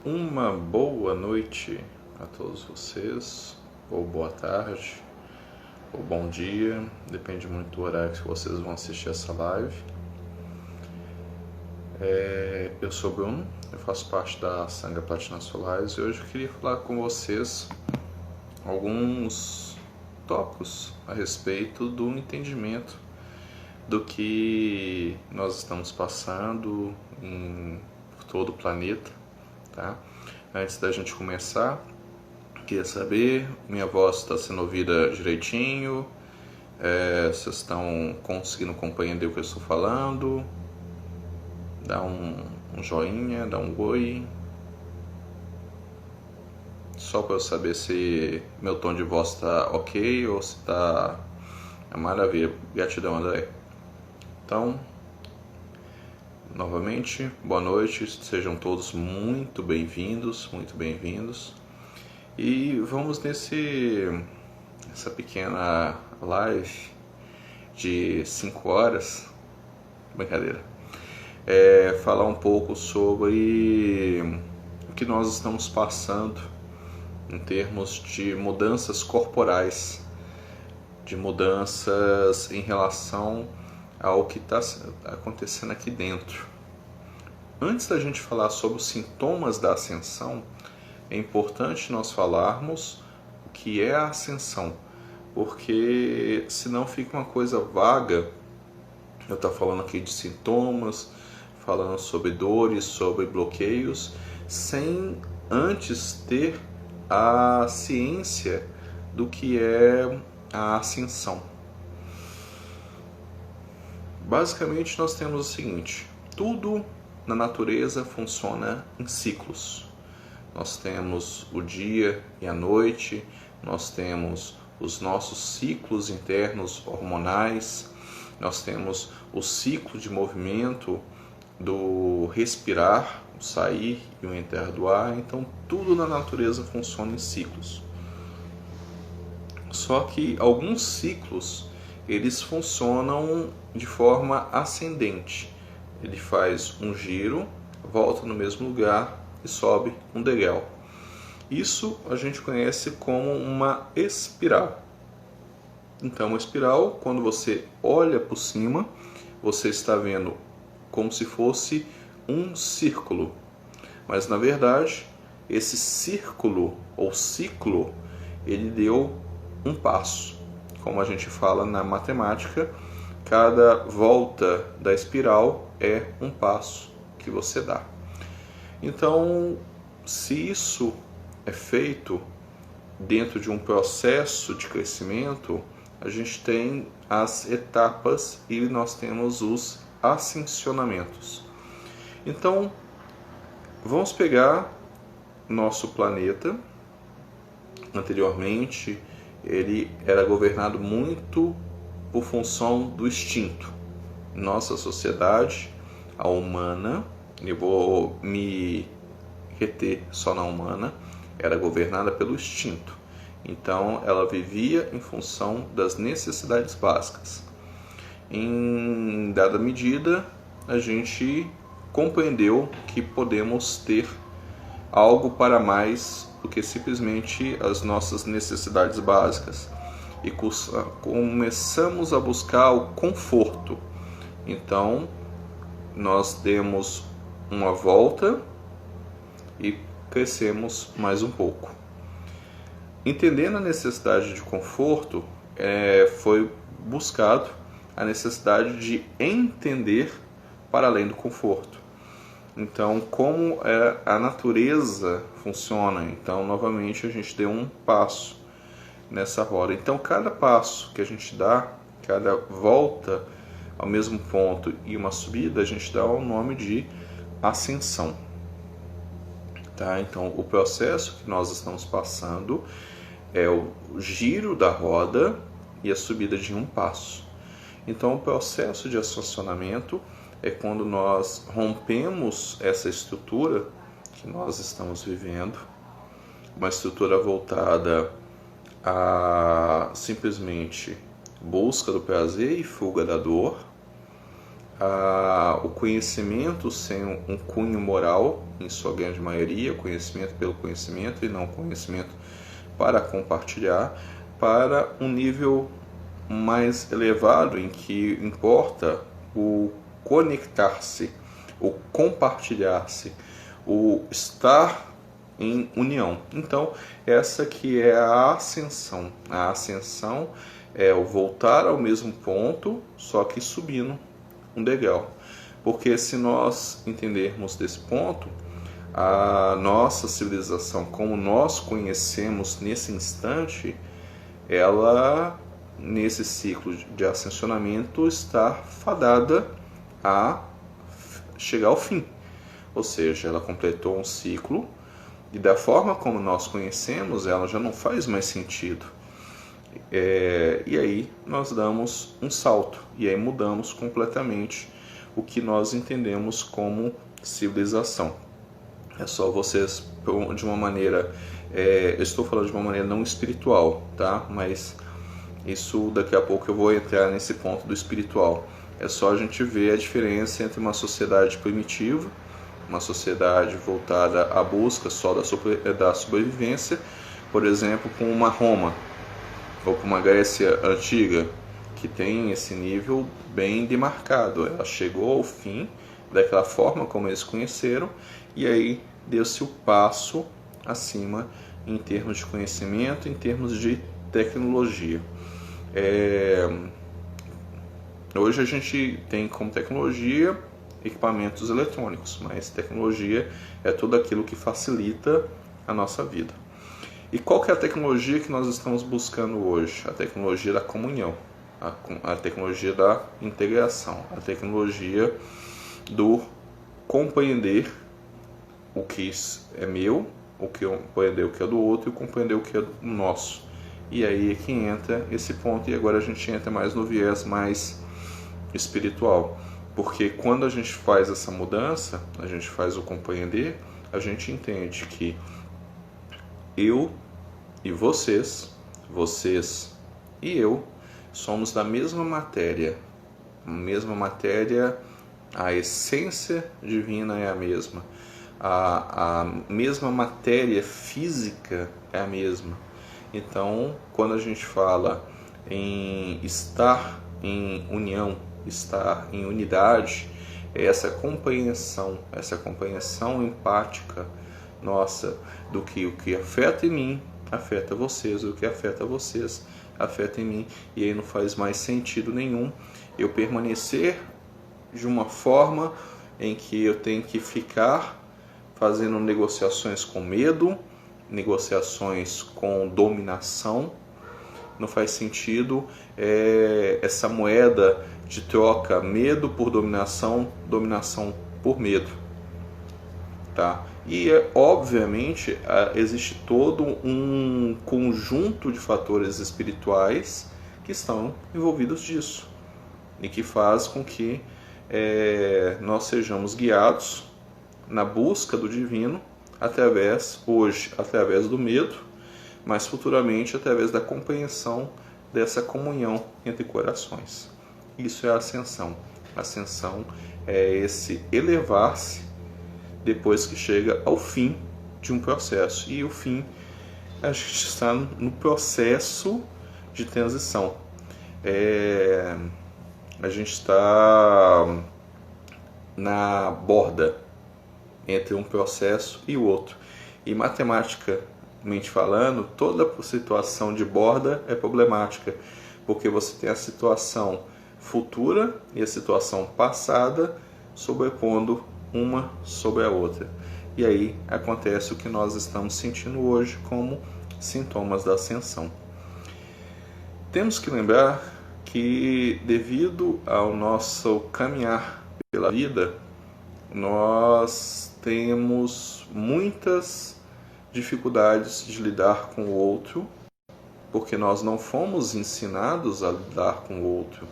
Uma boa noite a todos vocês, ou boa tarde, ou bom dia, depende muito do horário que vocês vão assistir essa live. Eu sou o Bruno, eu faço parte da Sangha Platina Solares e hoje eu queria falar com vocês alguns tópicos a respeito do entendimento do que nós estamos passando em todo o planeta, tá? Antes da gente começar, queria saber, minha voz está sendo ouvida direitinho? Vocês estão conseguindo compreender o que eu estou falando? Dá um joinha, dá um oi. Só para eu saber se meu tom de voz está ok ou se está maravilha. Gratidão, André. Então, novamente, boa noite, sejam todos muito bem-vindos, E vamos nessa pequena live de 5 horas, brincadeira, falar um pouco sobre o que nós estamos passando em termos de mudanças corporais, de mudanças em relação ao que está acontecendo aqui dentro. Antes da gente falar sobre os sintomas da ascensão, é importante nós falarmos o que é a ascensão, porque senão fica uma coisa vaga. Eu estou falando aqui de sintomas, falando sobre dores, sobre bloqueios, sem antes ter a ciência do que é a ascensão. Basicamente, nós temos o seguinte: tudo na natureza funciona em ciclos. Nós temos o dia e a noite, nós temos os nossos ciclos internos hormonais, nós temos o ciclo de movimento do respirar, o sair e o entrar do ar. Então, tudo na natureza funciona em ciclos. Só que alguns ciclos eles funcionam de forma ascendente. Ele faz um giro, volta no mesmo lugar e sobe um degrau. Isso a gente conhece como uma espiral. Então, uma espiral, quando você olha por cima, você está vendo como se fosse um círculo. Mas, na verdade, esse círculo ou ciclo, ele deu um passo. Como a gente fala na matemática, cada volta da espiral é um passo que você dá. Então, se isso é feito dentro de um processo de crescimento, a gente tem as etapas e nós temos os ascensionamentos. Então, vamos pegar nosso planeta. Anteriormente, ele era governado muito por função do instinto. Nossa sociedade, a humana, eu vou me reter só na humana, era governada pelo instinto. Então, ela vivia em função das necessidades básicas. Em dada medida, a gente compreendeu que podemos ter algo para mais do que simplesmente as nossas necessidades básicas. E começamos a buscar o conforto. Então, nós demos uma volta e crescemos mais um pouco. Entendendo a necessidade de conforto, foi buscado a necessidade de entender para além do conforto. Então, como a natureza funciona? Então, novamente, a gente deu um passo nessa roda. Então, cada passo que a gente dá, cada volta ao mesmo ponto e uma subida, a gente dá o nome de ascensão. Tá? Então, o processo que nós estamos passando é o giro da roda e a subida de um passo. Então, o processo de ascensionamento é quando nós rompemos essa estrutura que nós estamos vivendo, uma estrutura voltada a simplesmente busca do prazer e fuga da dor, o conhecimento sem um cunho moral, em sua grande maioria, conhecimento pelo conhecimento e não conhecimento para compartilhar, para um nível mais elevado em que importa o conectar-se, o compartilhar-se, o estar em união. Então, essa que é a ascensão. A ascensão é o voltar ao mesmo ponto, só que subindo um degrau. Porque se nós entendermos desse ponto, a nossa civilização, como nós conhecemos nesse instante, ela, nesse ciclo de ascensionamento, está fadada a chegar ao fim. Ou seja, ela completou um ciclo e da forma como nós conhecemos, ela já não faz mais sentido. E aí nós damos um salto e aí mudamos completamente o que nós entendemos como civilização. É só vocês, de uma maneira, eu estou falando de uma maneira não espiritual, tá? Mas isso daqui a pouco eu vou entrar nesse ponto do espiritual. É só a gente ver a diferença entre uma sociedade primitiva, uma sociedade voltada à busca só da sobrevivência, por exemplo, com uma Roma ou com uma Grécia antiga, que tem esse nível bem demarcado. Ela chegou ao fim daquela forma como eles conheceram, e aí deu-se o passo acima em termos de conhecimento, em termos de tecnologia. Hoje a gente tem como tecnologia equipamentos eletrônicos, mas tecnologia é tudo aquilo que facilita a nossa vida. E qual que é a tecnologia que nós estamos buscando hoje? A tecnologia da comunhão, a tecnologia da integração, a tecnologia do compreender o que é meu, o que compreender o que é do outro e compreender o que é do nosso. E aí é que entra esse ponto, e agora a gente entra mais no viés mais espiritual. Porque quando a gente faz essa mudança, a gente faz o compreender, a gente entende que eu e vocês e eu, somos da mesma matéria. A essência divina é a mesma. A mesma matéria física é a mesma. Então, quando a gente fala em estar em união, estar em unidade, é essa compreensão empática nossa do que o que afeta em mim afeta vocês, o que afeta vocês afeta em mim, e aí não faz mais sentido nenhum eu permanecer de uma forma em que eu tenho que ficar fazendo negociações com medo, negociações com dominação. Não faz sentido essa moeda de troca, medo por dominação, dominação por medo, tá? E obviamente existe todo um conjunto de fatores espirituais que estão envolvidos disso e que faz com que nós sejamos guiados na busca do divino hoje através do medo, mas futuramente através da compreensão dessa comunhão entre corações. Isso é a ascensão. A ascensão é esse elevar-se depois que chega ao fim de um processo. E o fim, a gente está no processo de transição. A gente está na borda entre um processo e o outro. E matematicamente falando, toda situação de borda é problemática, porque você tem a situação futura e a situação passada sobrepondo uma sobre a outra. E aí acontece o que nós estamos sentindo hoje como sintomas da ascensão. Temos que lembrar que, devido ao nosso caminhar pela vida, nós temos muitas dificuldades de lidar com o outro, porque nós não fomos ensinados a lidar com o outro.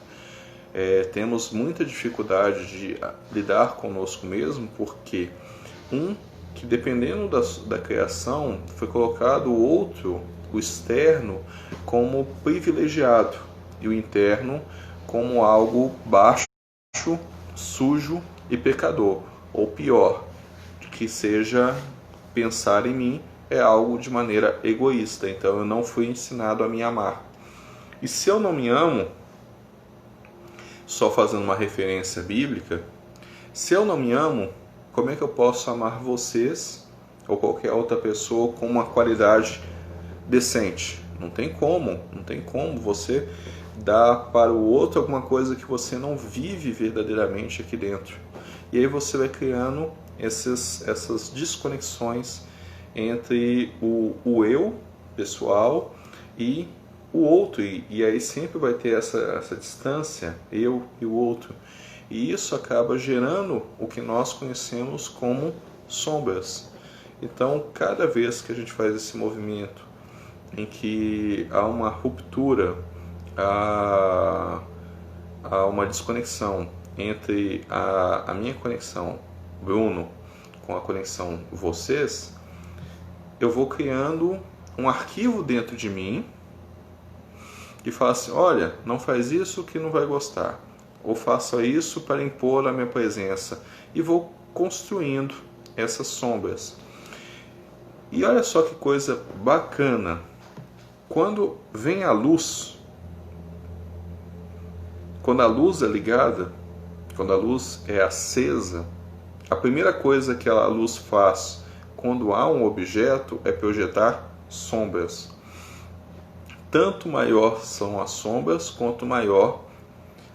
Temos muita dificuldade de lidar conosco mesmo, porque que dependendo da criação, foi colocado o outro, o externo, como privilegiado, e o interno como algo baixo sujo e pecador. Ou pior, que seja pensar em mim é algo de maneira egoísta. Então eu não fui ensinado a me amar. E se eu não me amo, só fazendo uma referência bíblica, se eu não me amo, como é que eu posso amar vocês ou qualquer outra pessoa com uma qualidade decente? Não tem como, não tem como você dar para o outro alguma coisa que você não vive verdadeiramente aqui dentro. E aí você vai criando essas desconexões entre o eu pessoal e o outro, e aí sempre vai ter essa distância, eu e o outro. E isso acaba gerando o que nós conhecemos como sombras. Então, cada vez que a gente faz esse movimento em que há uma ruptura, há uma desconexão entre a minha conexão, Bruno, com a conexão vocês, eu vou criando um arquivo dentro de mim que fala assim, olha, não faz isso que não vai gostar, ou faça isso para impor a minha presença, e vou construindo essas sombras. E olha só que coisa bacana, quando vem a luz, quando a luz é ligada, quando a luz é acesa, a primeira coisa que a luz faz quando há um objeto é projetar sombras. Tanto maior são as sombras, quanto maior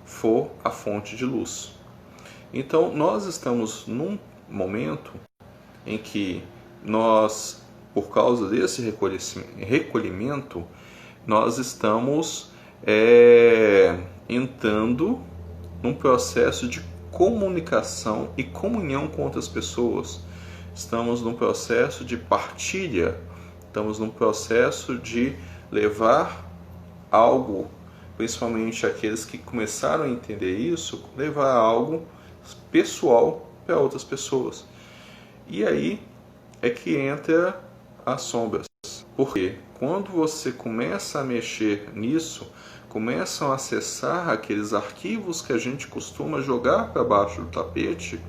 for a fonte de luz. Então, nós estamos num momento em que nós, por causa desse recolhimento, nós estamos entrando num processo de comunicação e comunhão com outras pessoas. Estamos num processo de partilha, estamos num processo de levar algo, principalmente aqueles que começaram a entender isso, levar algo pessoal para outras pessoas. E aí é que entra as sombras. Porque quando você começa a mexer nisso, começam a acessar aqueles arquivos que a gente costuma jogar para baixo do tapete,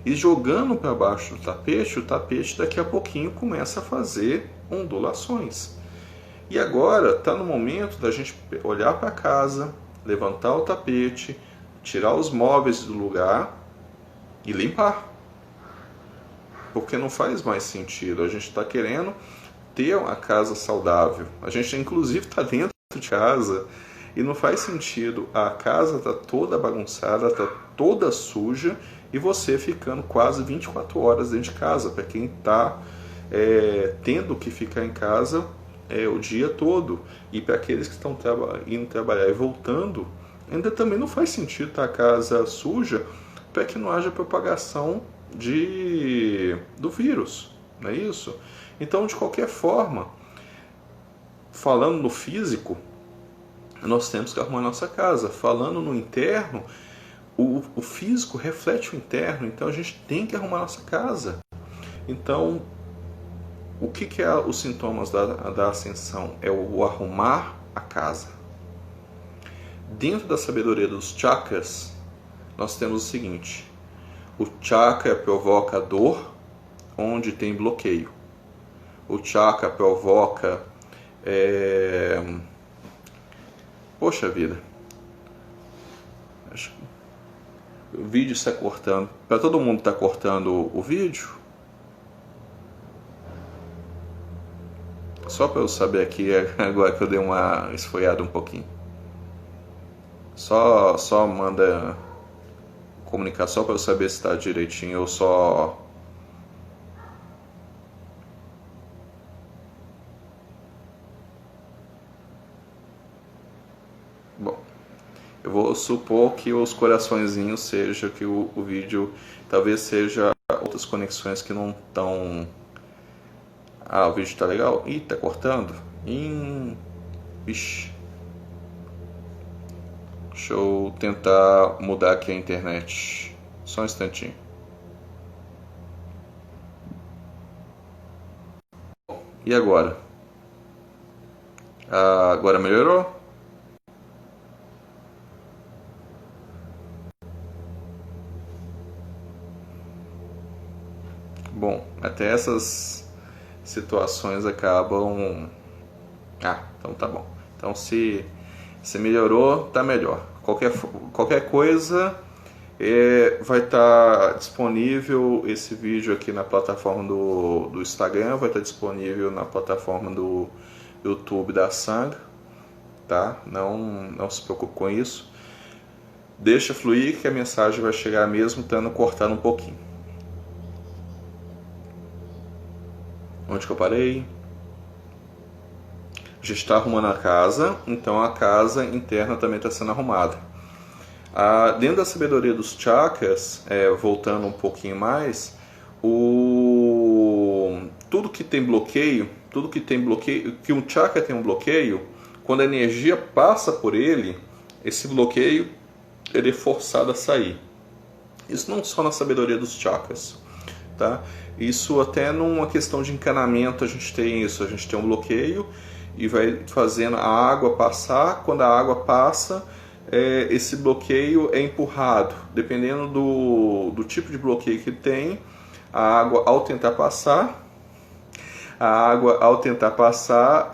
e jogando para baixo do tapete, o tapete daqui a pouquinho começa a fazer ondulações. E agora está no momento da gente olhar para casa, levantar o tapete, tirar os móveis do lugar e limpar. Porque não faz mais sentido. A gente está querendo ter uma casa saudável. A gente inclusive está dentro de casa e não faz sentido. A casa está toda bagunçada, está toda suja e você ficando quase 24 horas dentro de casa. Para quem está tendo que ficar em casa o dia todo, e para aqueles que estão indo trabalhar e voltando, ainda também não faz sentido estar a casa suja para que não haja propagação do vírus, não é isso? Então, de qualquer forma, falando no físico, nós temos que arrumar nossa casa. Falando no interno, o físico reflete o interno, então a gente tem que arrumar nossa casa. Então, o que é os sintomas da ascensão? É o arrumar a casa. Dentro da sabedoria dos chakras, nós temos o seguinte: o chakra provoca dor onde tem bloqueio. O chakra provoca... Poxa vida. O vídeo está cortando. Para todo mundo está cortando o vídeo? Só para eu saber aqui, agora que eu dei uma esfriada um pouquinho. Só manda comunicar só para eu saber se está direitinho ou só... Bom, eu vou supor que os coraçõezinhos seja que o vídeo talvez seja outras conexões que não estão... Ah, o vídeo está legal? Ih, tá cortando? Ixi. Deixa eu tentar mudar aqui a internet. Só um instantinho. E agora? Agora melhorou? Bom, até essas situações acabam... então tá bom. Então se melhorou, tá melhor. Qualquer coisa vai estar disponível esse vídeo aqui na plataforma do Instagram, vai estar disponível na plataforma do YouTube da Sangra, tá? Não se preocupe com isso. Deixa fluir que a mensagem vai chegar mesmo estando cortando um pouquinho. Onde que eu parei? A gente está arrumando a casa, então a casa interna também está sendo arrumada. Dentro da sabedoria dos chakras, voltando um pouquinho mais, tudo que tem bloqueio, que um chakra tem um bloqueio, quando a energia passa por ele, esse bloqueio ele é forçado a sair. Isso não só na sabedoria dos chakras, tá? Isso até numa questão de encanamento a gente tem isso, a gente tem um bloqueio e vai fazendo a água passar. Quando a água passa, esse bloqueio é empurrado. Dependendo do tipo de bloqueio que tem, a água ao tentar passar,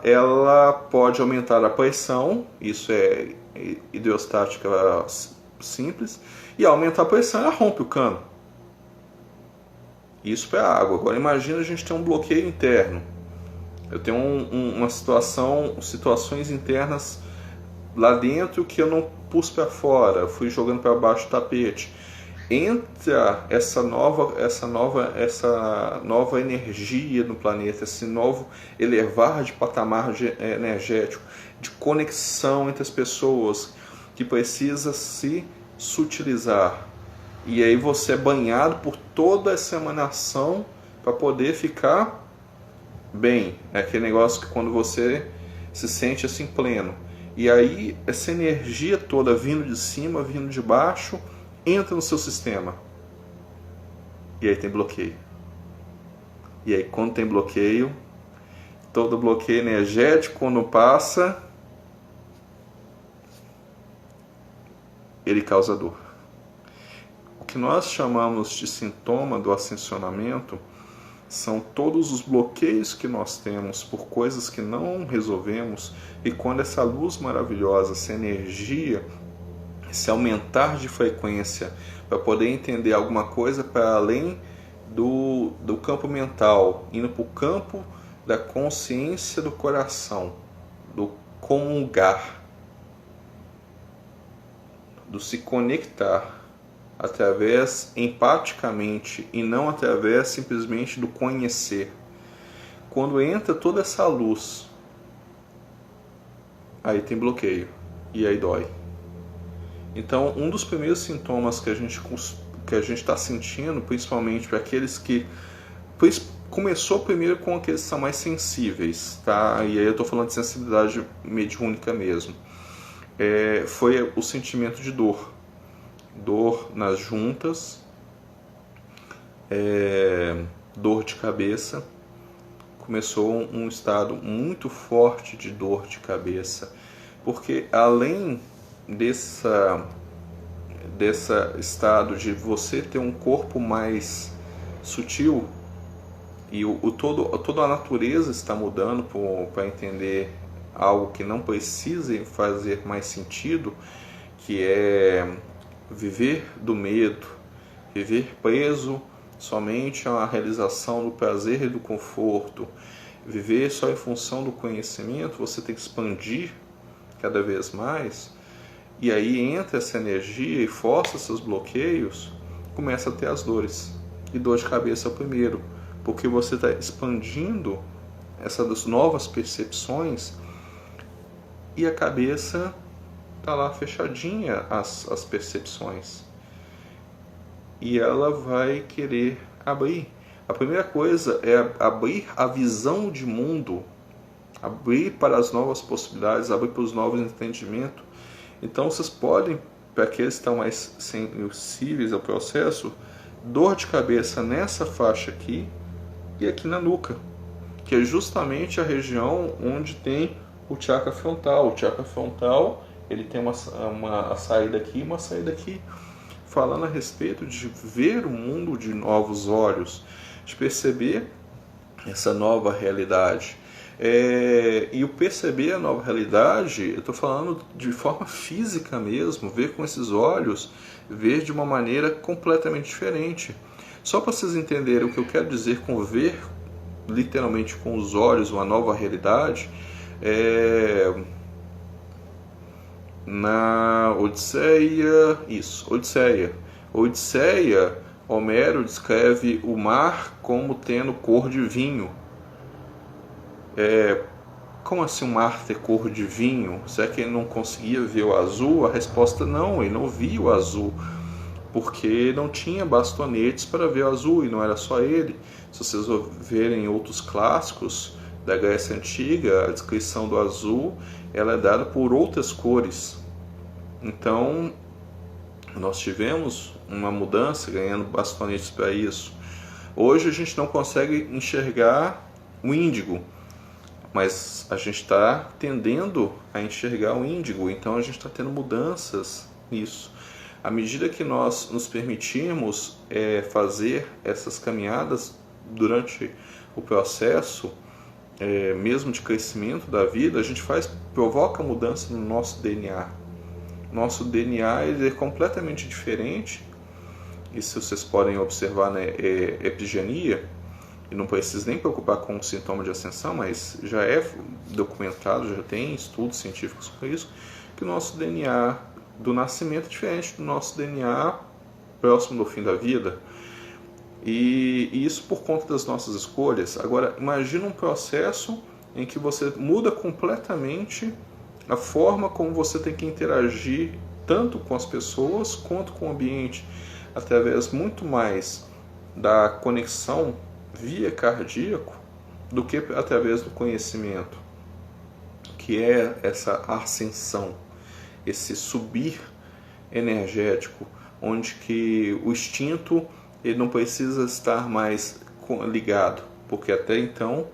ela pode aumentar a pressão, isso é hidrostática simples, e ao aumentar a pressão ela rompe o cano. Isso para a água. Agora imagina a gente ter um bloqueio interno. Eu tenho situações internas lá dentro que eu não pus para fora, fui jogando para baixo do tapete. Entra essa nova energia no planeta, esse novo elevar de patamar energético, de conexão entre as pessoas, que precisa se sutilizar. E aí você é banhado por toda essa emanação para poder ficar bem. É aquele negócio que quando você se sente assim pleno. E aí essa energia toda vindo de cima, vindo de baixo, entra no seu sistema. E aí tem bloqueio. E aí quando tem bloqueio, todo bloqueio energético quando passa, ele causa dor. O que nós chamamos de sintoma do ascensionamento são todos os bloqueios que nós temos por coisas que não resolvemos, e quando essa luz maravilhosa, essa energia, esse aumentar de frequência para poder entender alguma coisa para além do campo mental, indo para o campo da consciência do coração, do comungar, do se conectar através empaticamente e não através simplesmente do conhecer. Quando entra toda essa luz, aí tem bloqueio e aí dói. Então, um dos primeiros sintomas que a gente está sentindo, principalmente para aqueles que... Começou primeiro com aqueles que são mais sensíveis, tá? E aí eu estou falando de sensibilidade mediúnica mesmo. Foi o sentimento de dor. Dor nas juntas, dor de cabeça. Começou um estado muito forte de dor de cabeça, porque além dessa estado de você ter um corpo mais sutil, e toda a natureza está mudando para entender algo que não precisa fazer mais sentido, que é viver do medo, viver preso somente à realização do prazer e do conforto, viver só em função do conhecimento. Você tem que expandir cada vez mais, e aí entra essa energia e força seus bloqueios, começa a ter as dores, e dor de cabeça é o primeiro, porque você está expandindo essas novas percepções e a cabeça está lá fechadinha, as percepções, e ela vai querer abrir. A primeira coisa é abrir a visão de mundo, abrir para as novas possibilidades, abrir para os novos entendimentos. Então vocês podem, para aqueles que estão mais sensíveis ao processo, dor de cabeça nessa faixa aqui e aqui na nuca, que é justamente a região onde tem o chakra frontal. O chakra frontal, ele tem uma saída aqui e uma saída aqui, falando a respeito de ver o mundo de novos olhos, de perceber essa nova realidade. E o perceber a nova realidade, eu estou falando de forma física mesmo, ver com esses olhos, ver de uma maneira completamente diferente. Só para vocês entenderem o que eu quero dizer com ver literalmente com os olhos uma nova realidade, na Odisseia, Odisseia, Homero descreve o mar como tendo cor de vinho. Como assim o mar ter cor de vinho? Será que ele não conseguia ver o azul? A resposta não, ele não via o azul, porque não tinha bastonetes para ver o azul, e não era só ele. Se vocês verem outros clássicos da Grécia Antiga, a descrição do azul ela é dada por outras cores. Então, nós tivemos uma mudança ganhando bastonetes para isso. Hoje a gente não consegue enxergar o índigo, mas a gente está tendendo a enxergar o índigo, então a gente está tendo mudanças nisso. À medida que nós nos permitimos fazer essas caminhadas durante o processo, mesmo de crescimento da vida, a gente provoca mudança no nosso DNA. Nosso DNA ele é completamente diferente, e se vocês podem observar na epigenia, e não precisa nem preocupar com o sintoma de ascensão, mas já é documentado, já tem estudos científicos sobre isso, que o nosso DNA do nascimento é diferente do nosso DNA próximo do fim da vida. E isso por conta das nossas escolhas. Agora, imagina um processo em que você muda completamente a forma como você tem que interagir tanto com as pessoas quanto com o ambiente, através muito mais da conexão via cardíaco do que através do conhecimento, que é essa ascensão, esse subir energético, onde que o instinto ele não precisa estar mais ligado, porque até então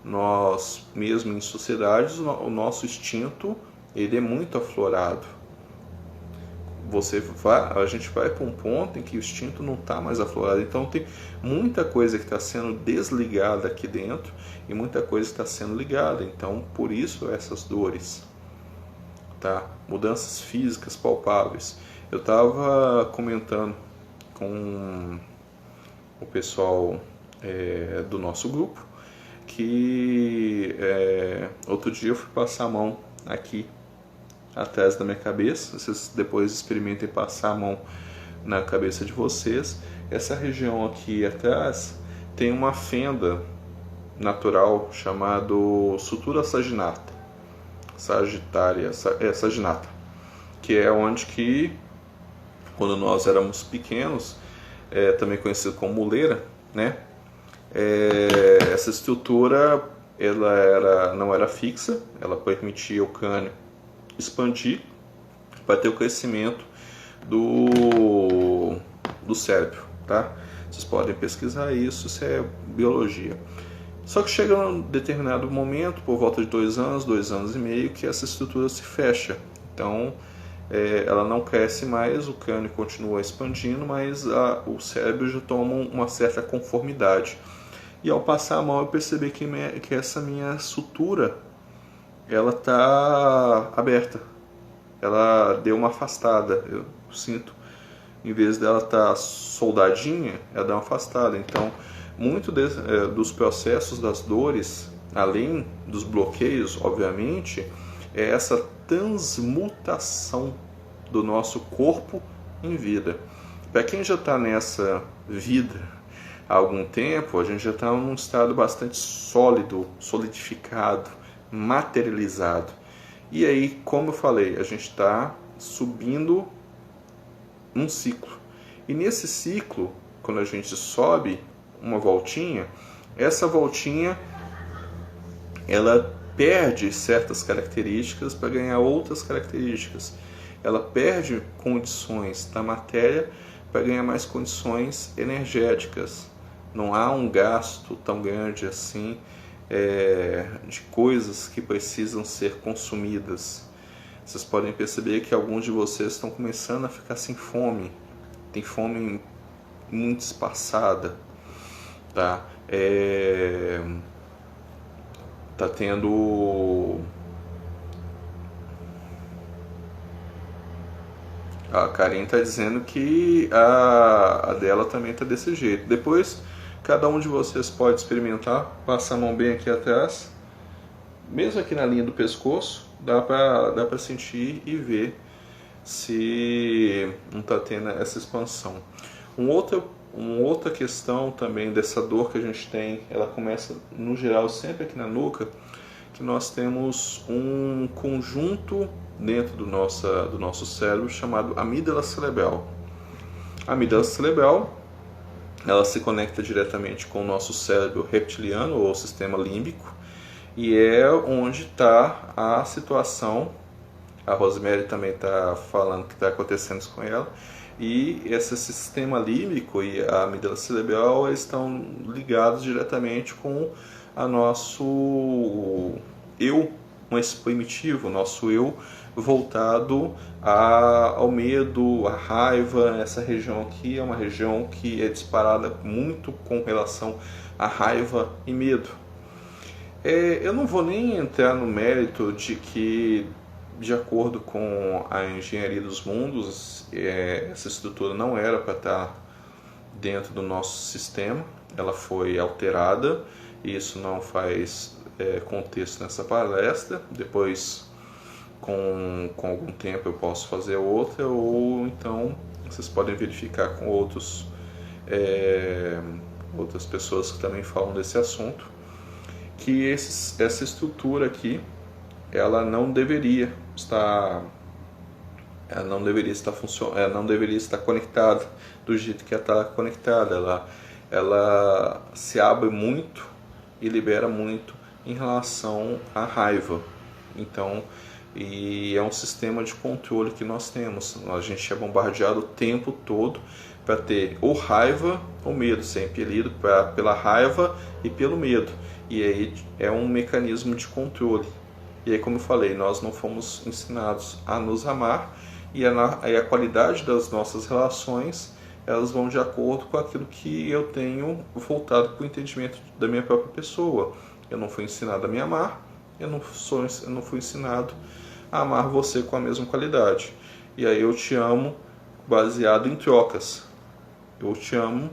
nós, mesmo em sociedades, o nosso instinto ele é muito aflorado. A gente vai para um ponto em que o instinto não está mais aflorado, então tem muita coisa que está sendo desligada aqui dentro e muita coisa está sendo ligada, então por isso essas dores, tá? Mudanças físicas palpáveis. Eu estava comentando com o pessoal do nosso grupo que outro dia eu fui passar a mão aqui atrás da minha cabeça. Vocês depois experimentem passar a mão na cabeça de vocês. Essa região aqui atrás tem uma fenda natural chamada sutura saginata, saginata, que é onde que, quando nós éramos pequenos, também conhecido como muleira, né? Essa estrutura não era fixa, ela permitia o crânio expandir para ter o crescimento do cérebro, tá? Vocês podem pesquisar isso é biologia. Só que chega um determinado momento, por volta de 2 anos e meio, que essa estrutura se fecha. Então, ela não cresce mais, o crânio continua expandindo, mas o cérebro já toma uma certa conformidade. E ao passar a mão eu percebi que essa minha sutura ela está aberta, ela deu uma afastada. Eu sinto, em vez dela estar soldadinha, ela dá uma afastada. Então, muito dos processos das dores, além dos bloqueios, obviamente, é essa transmutação do nosso corpo em vida. Para quem já está nessa vida há algum tempo, a gente já está num estado bastante sólido, solidificado, materializado. E aí, como eu falei, a gente está subindo um ciclo. E nesse ciclo, quando a gente sobe uma voltinha, essa voltinha ela perde certas características para ganhar outras características. Ela perde condições da matéria para ganhar mais condições energéticas. Não há um gasto tão grande assim de coisas que precisam ser consumidas. Vocês podem perceber que alguns de vocês estão começando a ficar sem fome. Tem fome muito espaçada. tá? Tá tendo... A Karen está dizendo que a dela também está desse jeito. Depois, cada um de vocês pode experimentar, passar a mão bem aqui atrás, mesmo aqui na linha do pescoço, dá para sentir e ver se não está tendo essa expansão. Uma outra questão também dessa dor que a gente tem, ela começa no geral sempre aqui na nuca, que nós temos um conjunto dentro do nosso cérebro chamado amígdala cerebral. A amígdala cerebral, ela se conecta diretamente com o nosso cérebro reptiliano ou sistema límbico, e é onde está a situação. A Rosemary também está falando que está acontecendo isso com ela. E esse sistema límbico e a amígdala cerebral estão ligados diretamente com a nosso eu mais primitivo, nosso eu voltado ao medo, à raiva. Essa região aqui é uma região que é disparada muito com relação à raiva e medo. Eu não vou nem entrar no mérito de que, de acordo com a engenharia dos mundos, essa estrutura não era para estar dentro do nosso sistema, ela foi alterada, e isso não faz contexto nessa palestra. Depois, com algum tempo, eu posso fazer outra, ou então vocês podem verificar com outras pessoas que também falam desse assunto, que essa estrutura aqui, ela não deveria estar funcionando, ela não deveria estar conectada do jeito que ela está conectada. Ela se abre muito e libera muito em relação à raiva. Então, e é um sistema de controle que nós temos. A gente é bombardeado o tempo todo para ter ou raiva ou medo, ser impelido pela raiva e pelo medo. E aí é um mecanismo de controle. E aí, como eu falei, nós não fomos ensinados a nos amar, e a qualidade das nossas relações, elas vão de acordo com aquilo que eu tenho voltado para o entendimento da minha própria pessoa. Eu não fui ensinado a me amar, eu não fui ensinado a amar você com a mesma qualidade. E aí eu te amo baseado em trocas. Eu te amo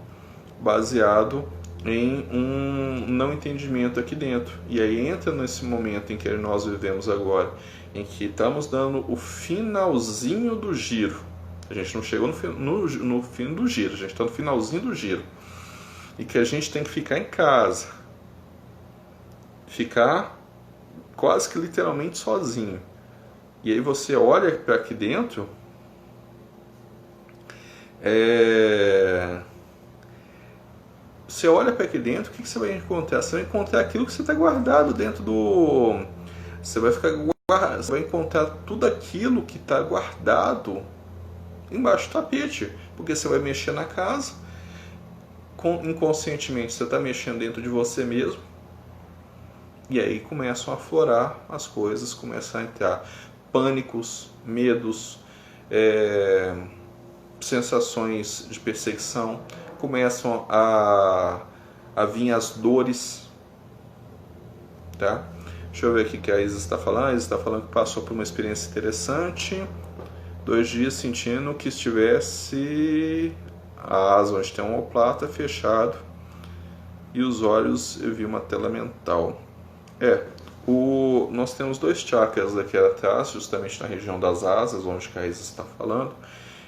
baseado em um não entendimento aqui dentro. E aí entra nesse momento em que nós vivemos agora, em que estamos dando o finalzinho do giro. A gente não chegou no fim do giro, a gente está no finalzinho do giro. E que a gente tem que ficar em casa. Ficar quase que literalmente sozinho. E aí você olha para aqui dentro, você olha para aqui dentro, o que você vai encontrar? Você vai encontrar aquilo que você está guardado dentro do... Você vai encontrar tudo aquilo que está guardado embaixo do tapete. Porque você vai mexer na casa, inconscientemente você está mexendo dentro de você mesmo. E aí começam a aflorar as coisas, começam a entrar pânicos, medos, sensações de perseguição, começam a vir as dores, tá? Deixa eu ver aqui o que a Isa está falando. A Isa está falando que passou por uma experiência interessante, 2 dias sentindo que estivesse a asa onde tem um omoplata fechado e os olhos, eu vi uma tela mental. Nós temos 2 chakras aqui atrás, justamente na região das asas, onde a Isa está falando,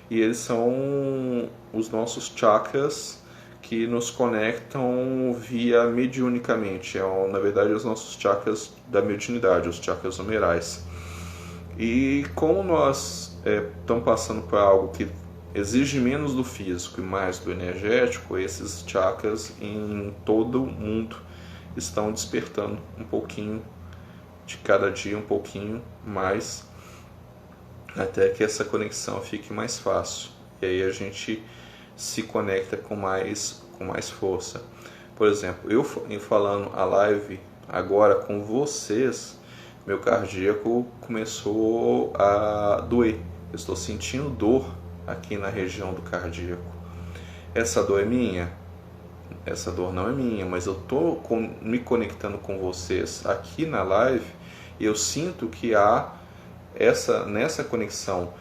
e eles são os nossos chakras que nos conectam via mediunicamente. Na verdade, os nossos chakras da mediunidade, os chakras numerais. E como nós estamos passando por algo que exige menos do físico e mais do energético, esses chakras em todo o mundo estão despertando um pouquinho de cada dia, um pouquinho mais, até que essa conexão fique mais fácil. E aí a gente se conecta com mais força. Por exemplo, eu falando a live agora com vocês, meu cardíaco começou a doer. Eu estou sentindo dor aqui na região do cardíaco. Essa dor é minha? essa dor não é minha, mas eu estou me conectando com vocês aqui na live e eu sinto que há nessa conexão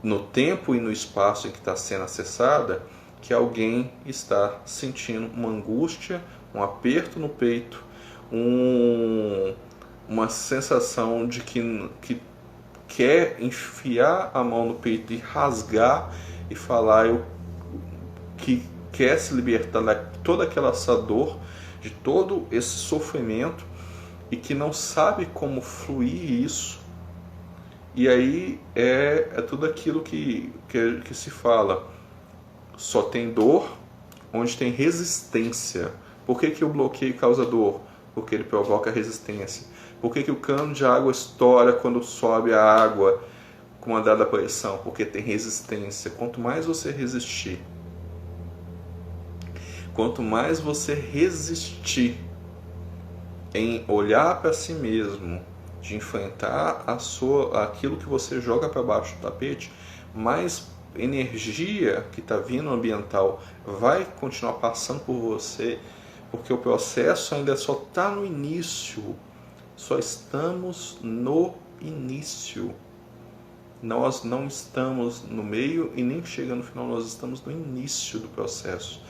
no tempo e no espaço em que está sendo acessada, que alguém está sentindo uma angústia, um aperto no peito, uma sensação de que quer enfiar a mão no peito e rasgar e falar que quer se libertar de toda essa dor, de todo esse sofrimento e que não sabe como fluir isso. E aí é tudo aquilo que se fala. Só tem dor onde tem resistência. Por que o bloqueio causa dor? Porque ele provoca resistência. Por que o cano de água estoura quando sobe a água com uma dada pressão? Porque tem resistência. Quanto mais você resistir, quanto mais você resistir em olhar para si mesmo, de enfrentar aquilo que você joga para baixo do tapete, mais energia que está vindo ambiental vai continuar passando por você, porque o processo ainda só está no início. Só estamos no início. Nós não estamos no meio e nem chegando no final, nós estamos no início do processo.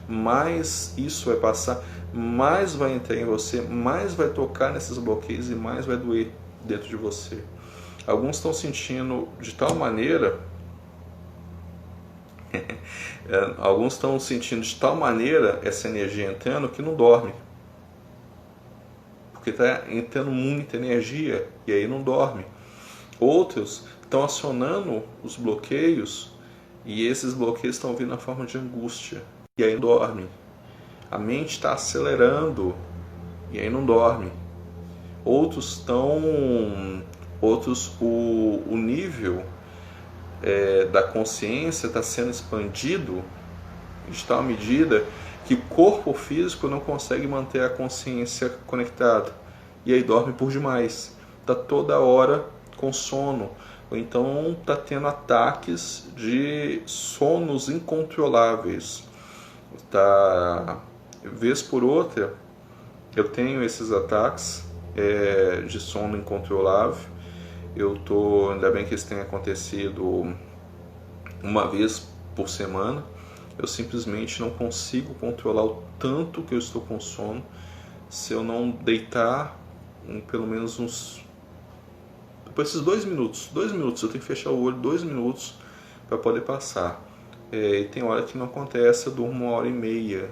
Mais isso vai passar, mais vai entrar em você, mais vai tocar nesses bloqueios e mais vai doer dentro de você. Alguns estão sentindo de tal maneira, essa energia entrando que não dorme. Porque está entrando muita energia e aí não dorme. Outros estão acionando os bloqueios e esses bloqueios estão vindo na forma de angústia. E aí não dorme. A mente está acelerando e aí não dorme. Outros o nível da consciência está sendo expandido de tal medida que o corpo físico não consegue manter a consciência conectada. E aí dorme por demais. Está toda hora com sono. Ou então está tendo ataques de sonos incontroláveis. Vez por outra eu tenho esses ataques de sono incontrolável. Ainda bem que isso tem acontecido uma vez por semana. Eu simplesmente não consigo controlar o tanto que eu estou com sono se eu não deitar pelo menos depois desses 2 minutos, eu tenho que fechar o olho 2 minutos para poder passar. E tem hora que não acontece, eu durmo 1h30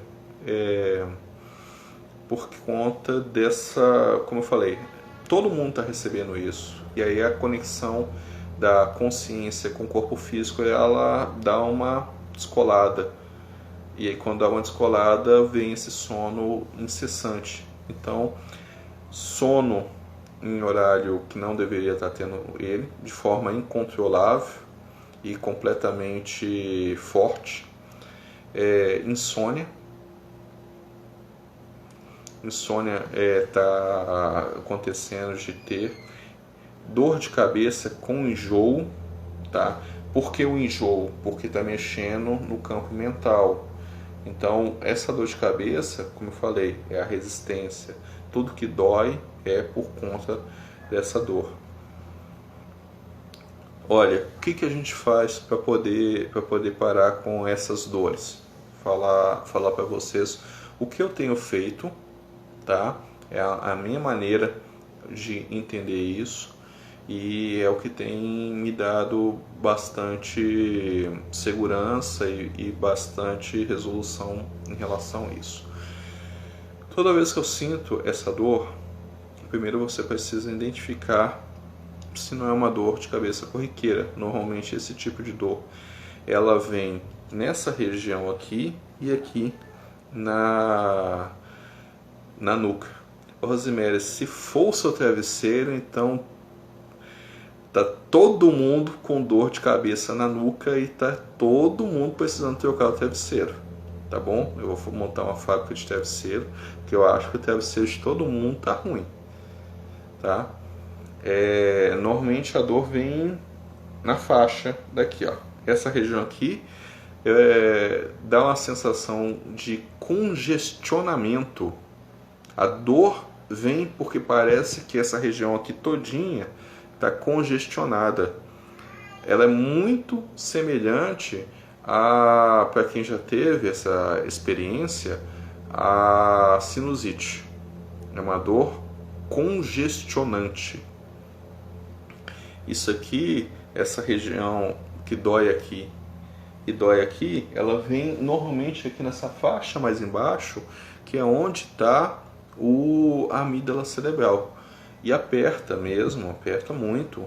por conta dessa, como eu falei, todo mundo está recebendo isso. E aí a conexão da consciência com o corpo físico, ela dá uma descolada. E aí quando dá uma descolada, vem esse sono incessante. Então, sono em horário que não deveria estar tendo ele, de forma incontrolável e completamente forte. Insônia. Insônia está acontecendo de ter dor de cabeça com enjoo, tá? Por que o enjoo? Porque está mexendo no campo mental. Então, essa dor de cabeça, como eu falei, é a resistência. Tudo que dói é por conta dessa dor. Olha, o que a gente faz para poder parar com essas dores? Falar para vocês o que eu tenho feito, tá? É a minha maneira de entender isso e é o que tem me dado bastante segurança e bastante resolução em relação a isso. Toda vez que eu sinto essa dor, primeiro você precisa identificar se não é uma dor de cabeça corriqueira. Normalmente esse tipo de dor, ela vem nessa região aqui e aqui na nuca. Rosemary, se for o seu travesseiro, então tá todo mundo com dor de cabeça na nuca e tá todo mundo precisando trocar o travesseiro, tá bom? Eu vou montar uma fábrica de travesseiro, porque eu acho que o travesseiro de todo mundo tá ruim, tá? Normalmente a dor vem na faixa daqui, ó. Essa região aqui dá uma sensação de congestionamento. A dor vem porque parece que essa região aqui todinha está congestionada. Ela é muito semelhante a, para quem já teve essa experiência, a sinusite. É uma dor congestionante. Isso aqui, essa região que dói aqui e dói aqui, ela vem normalmente aqui nessa faixa mais embaixo, que é onde está a amígdala cerebral. E aperta mesmo, aperta muito.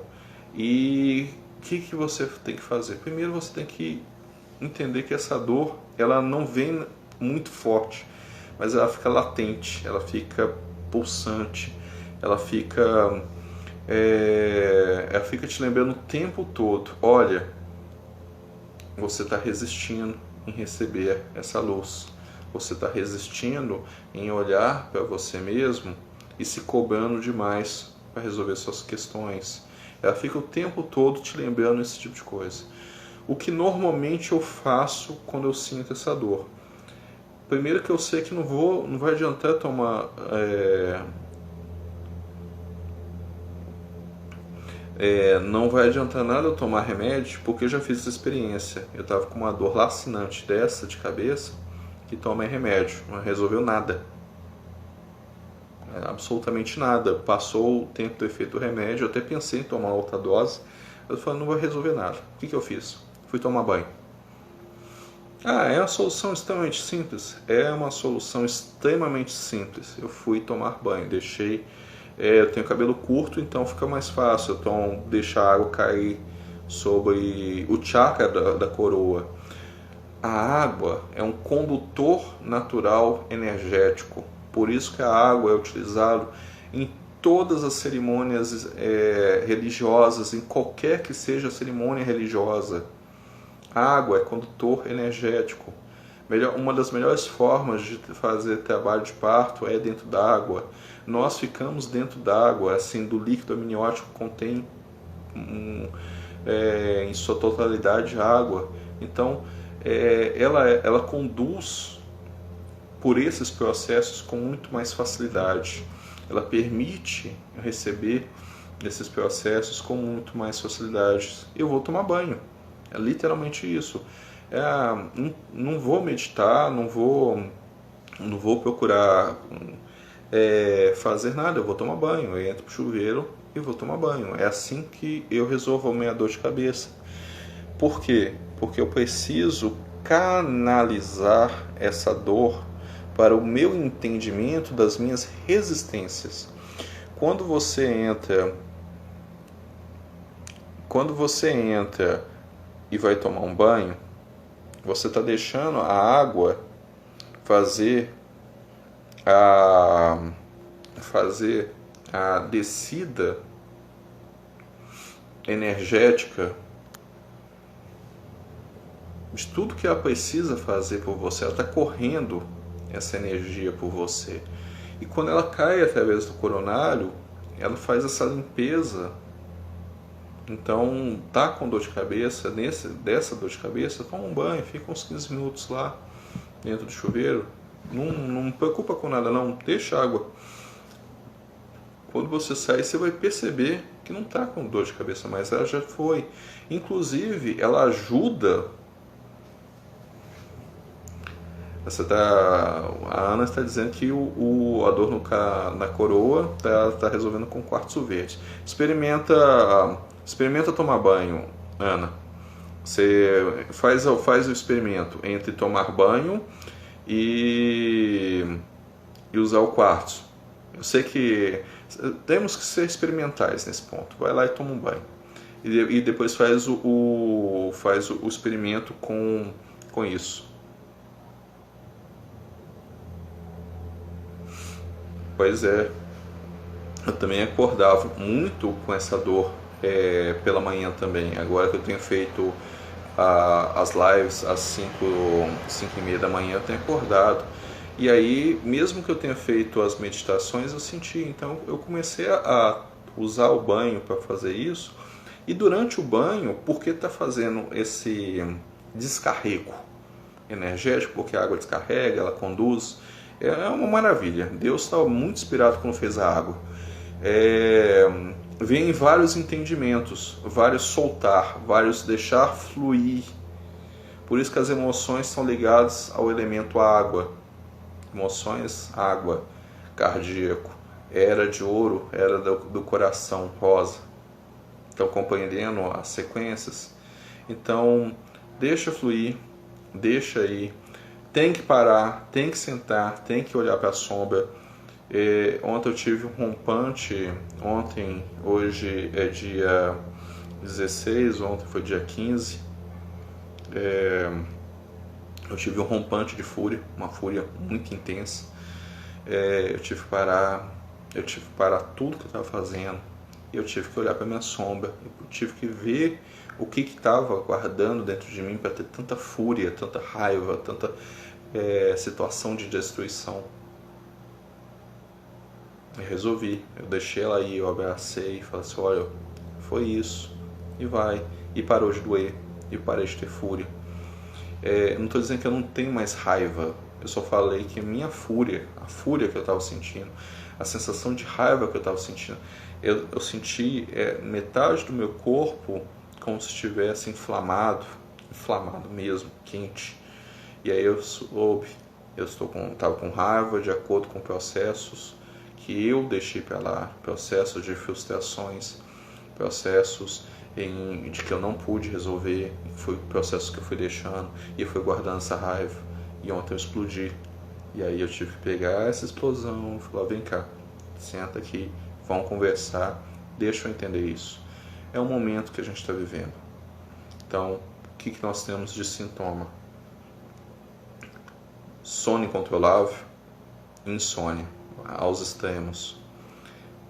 E o que você tem que fazer? Primeiro você tem que entender que essa dor, ela não vem muito forte, mas ela fica latente, ela fica pulsante, ela fica te lembrando o tempo todo: olha, você está resistindo em receber essa luz, você está resistindo em olhar para você mesmo e se cobrando demais para resolver suas questões. Ela fica o tempo todo te lembrando esse tipo de coisa. O que normalmente eu faço quando eu sinto essa dor? Primeiro, que eu sei que não vai adiantar tomar não vai adiantar nada eu tomar remédio, porque eu já fiz essa experiência. Eu estava com uma dor lacinante dessa de cabeça e tomei remédio, não resolveu nada. Absolutamente nada. Passou o tempo do efeito do remédio, eu até pensei em tomar outra dose. Eu falei, não vai resolver nada. O que eu fiz? Fui tomar banho. É uma solução extremamente simples. É uma solução extremamente simples. Eu fui tomar banho, deixei. Eu tenho cabelo curto, então fica mais fácil. Então, deixar a água cair sobre o chakra da coroa. A água é um condutor natural energético. Por isso que a água é utilizada em todas as cerimônias religiosas, em qualquer que seja a cerimônia religiosa. A água é condutor energético. Uma das melhores formas de fazer trabalho de parto é dentro da água. Nós ficamos dentro da água, assim, do líquido amniótico contém em sua totalidade água. Então, ela conduz por esses processos com muito mais facilidade. Ela permite receber esses processos com muito mais facilidade. Eu vou tomar banho. É literalmente isso. Não vou meditar, não vou procurar fazer nada. Eu vou tomar banho. Eu entro pro chuveiro e vou tomar banho. É assim que eu resolvo a minha dor de cabeça. Por quê? Porque eu preciso canalizar essa dor para o meu entendimento das minhas resistências. Quando você entra e vai tomar um banho, você está deixando a água fazer a descida energética de tudo que ela precisa fazer por você. Ela está correndo essa energia por você. E quando ela cai através do coronário, ela faz essa limpeza. Então, tá com dor de cabeça, dessa dor de cabeça, toma um banho, fica uns 15 minutos lá dentro do chuveiro. Não preocupa com nada não, deixa a água. Quando você sair, você vai perceber que não tá com dor de cabeça mais, ela já foi. Inclusive, ela ajuda. A Ana está dizendo que a dor na coroa está resolvendo com quartzo verde. Experimenta tomar banho, Ana. Você faz o experimento entre tomar banho e usar o quartzo. Eu sei que temos que ser experimentais nesse ponto. Vai lá e toma um banho. E depois faz o experimento com isso. Pois é, eu também acordava muito com essa dor pela manhã também. Agora que eu tenho feito as lives às 5h30 da manhã, eu tenho acordado. E aí, mesmo que eu tenha feito as meditações, eu senti. Então eu comecei a usar o banho para fazer isso. E durante o banho, porque está fazendo esse descarrego energético, porque a água descarrega, ela conduz. É uma maravilha. Deus estava muito inspirado quando fez a água. Vem vários entendimentos, vários soltar, vários deixar fluir. Por isso que as emoções são ligadas ao elemento água. Emoções, água, cardíaco. Era de ouro, era do coração, rosa. Estão compreendendo as sequências? Então, deixa fluir, deixa ir. Tem que parar, tem que sentar, tem que olhar para a sombra. Ontem eu tive um rompante, hoje é dia 16, ontem foi dia 15. Eu tive um rompante de fúria, uma fúria muito intensa. Eu tive que parar tudo que eu estava fazendo. Eu tive que olhar para minha sombra, eu tive que ver o que estava guardando dentro de mim para ter tanta fúria, tanta raiva, tanta situação de destruição. Eu resolvi, eu deixei ela aí, eu abracei e falei assim, olha, foi isso, e vai, e parou de doer, e parei de ter fúria. Não estou dizendo que eu não tenho mais raiva, eu só falei que a minha fúria, a fúria que eu estava sentindo, a sensação de raiva que eu estava sentindo, eu senti metade do meu corpo como se estivesse inflamado mesmo, quente. E aí eu soube, estava com raiva de acordo com processos que eu deixei para lá, processos de frustrações, processos de que eu não pude resolver, foi processos que eu fui deixando e eu fui guardando essa raiva. E ontem eu explodi. E aí eu tive que pegar essa explosão e falar, vem cá, senta aqui, vamos conversar, deixa eu entender isso. É o momento que a gente está vivendo. Então, o que nós temos de sintoma? Sono incontrolável, insônia aos extremos,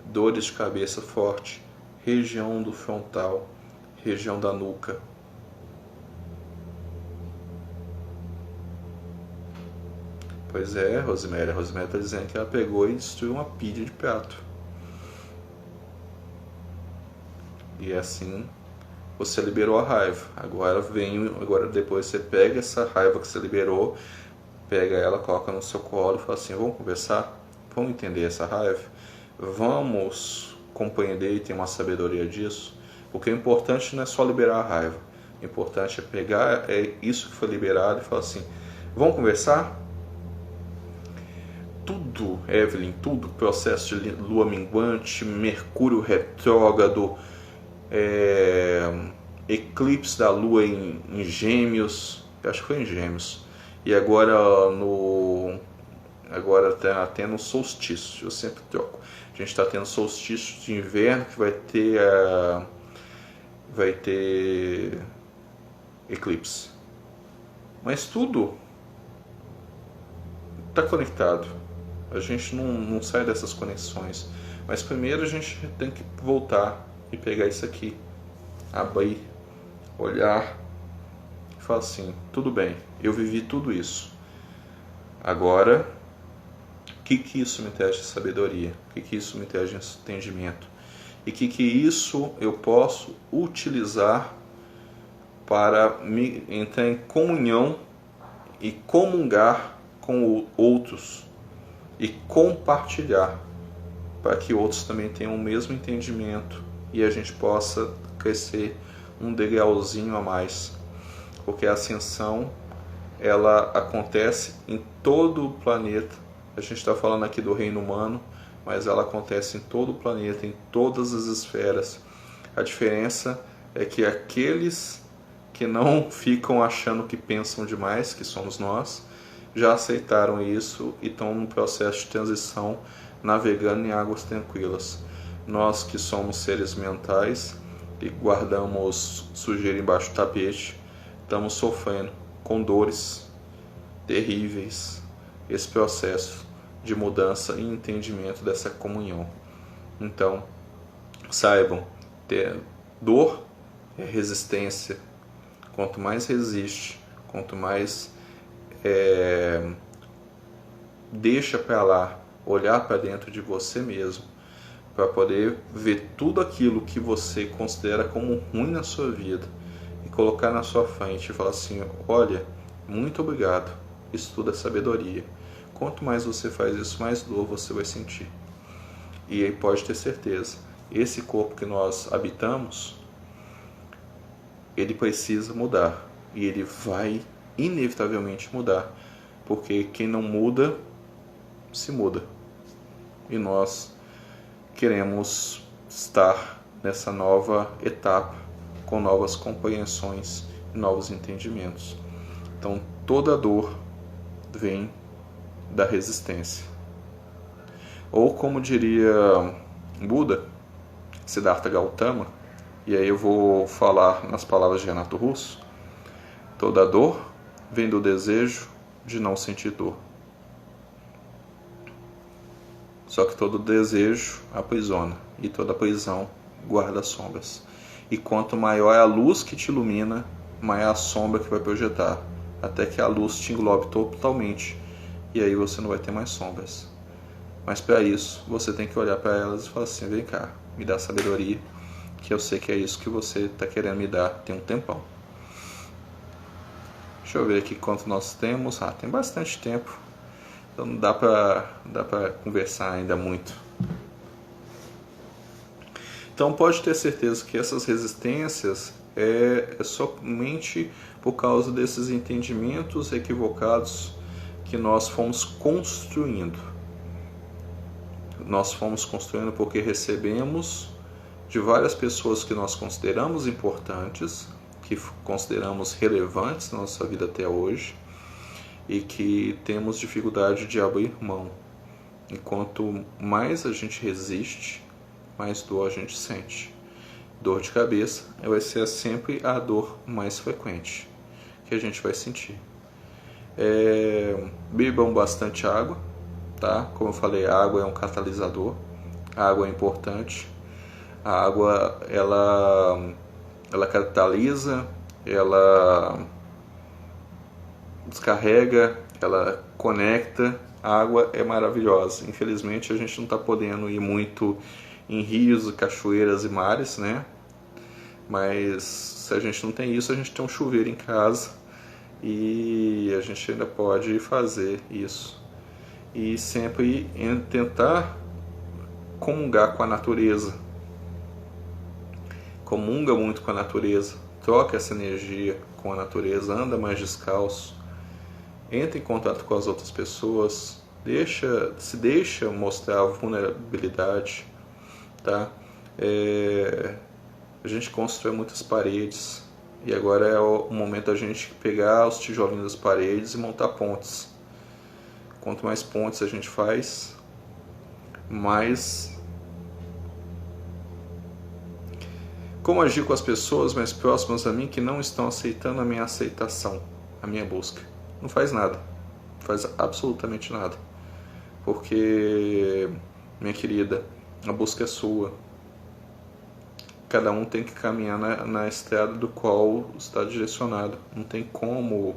dores de cabeça forte, região do frontal, região da nuca. Pois é, Rosemary. A Rosemary está dizendo que ela pegou e destruiu uma pilha de prato. E assim você liberou a raiva. Agora depois você pega essa raiva que você liberou, pega ela, coloca no seu colo e fala assim, vamos conversar? Vamos entender essa raiva? Vamos compreender e ter uma sabedoria disso? Porque o importante não é só liberar a raiva. O importante é pegar isso que foi liberado e falar assim, vamos conversar? Tudo, Evelyn, tudo, processo de lua minguante, Mercúrio retrógrado, eclipse da lua em Gêmeos, acho que foi em Gêmeos, e agora está tendo solstício, eu sempre troco. A gente está tendo solstício de inverno que vai ter eclipse. Mas tudo está conectado. A gente não sai dessas conexões. Mas primeiro a gente tem que voltar e pegar isso aqui, abrir, olhar e falar assim, tudo bem, eu vivi tudo isso. Agora, o que isso me traz de sabedoria? O que isso me traz de entendimento? E que isso eu posso utilizar para me entrar em comunhão e comungar com outros e compartilhar, para que outros também tenham o mesmo entendimento e a gente possa crescer um degrauzinho a mais, porque a ascensão ela acontece em todo o planeta. A gente está falando aqui do reino humano, mas ela acontece em todo o planeta, em todas as esferas. A diferença é que aqueles que não ficam achando que pensam demais, que somos nós, já aceitaram isso e estão no processo de transição, navegando em águas tranquilas. Nós que somos seres mentais e guardamos sujeira embaixo do tapete, estamos sofrendo com dores terríveis esse processo de mudança e entendimento dessa comunhão. Então, saibam, ter dor é resistência. Quanto mais resiste, quanto mais deixa para lá, olhar para dentro de você mesmo, para poder ver tudo aquilo que você considera como ruim na sua vida e colocar na sua frente e falar assim, olha, Muito obrigado. Estuda a sabedoria. Quanto mais você faz isso, mais dor você vai sentir. E aí pode ter certeza, esse corpo que nós habitamos, ele precisa mudar. E ele vai inevitavelmente mudar. Porque quem não muda, se muda. E nós queremos estar nessa nova etapa, com novas compreensões e novos entendimentos. Então, toda dor vem da resistência. Ou como diria Buda, Siddhartha Gautama, e aí eu vou falar nas palavras de Renato Russo, toda dor vem do desejo de não sentir dor. Só que todo desejo aprisiona, e toda prisão guarda sombras. E quanto maior é a luz que te ilumina, maior é a sombra que vai projetar, até que a luz te englobe totalmente, e aí você não vai ter mais sombras. Mas para isso, você tem que olhar para elas e falar assim, vem cá, me dá sabedoria, que eu sei que é isso que você está querendo me dar tem um tempão. Deixa eu ver aqui quanto nós temos. Tem bastante tempo. Então não dá para conversar ainda muito. Então pode ter certeza que essas resistências é somente por causa desses entendimentos equivocados que nós fomos construindo. Nós fomos construindo porque recebemos de várias pessoas que nós consideramos importantes, que consideramos relevantes na nossa vida até hoje, e que temos dificuldade de abrir mão. E quanto mais a gente resiste, mais dor a gente sente. Dor de cabeça vai ser sempre a dor mais frequente que a gente vai sentir. Bebam bastante água, tá? Como eu falei, a água é um catalisador, a água é importante. A água, ela catalisa, ela descarrega, ela conecta. A água é maravilhosa. Infelizmente a gente não está podendo ir muito em rios, cachoeiras e mares, né? Mas se a gente não tem isso, a gente tem um chuveiro em casa e a gente ainda pode fazer isso. E sempre tentar comungar com a natureza. Comunga muito com a natureza, troca essa energia com a natureza, anda mais descalço, entra em contato com as outras pessoas, se deixa mostrar a vulnerabilidade, tá? A gente constrói muitas paredes e agora é o momento da gente pegar os tijolinhos das paredes e montar pontes. Quanto mais pontes a gente faz, mais como agir com as pessoas mais próximas a mim que não estão aceitando a minha aceitação, a minha busca. Não faz nada, não faz absolutamente nada, porque, minha querida, a busca é sua. Cada um tem que caminhar na estrada do qual está direcionado. Não tem como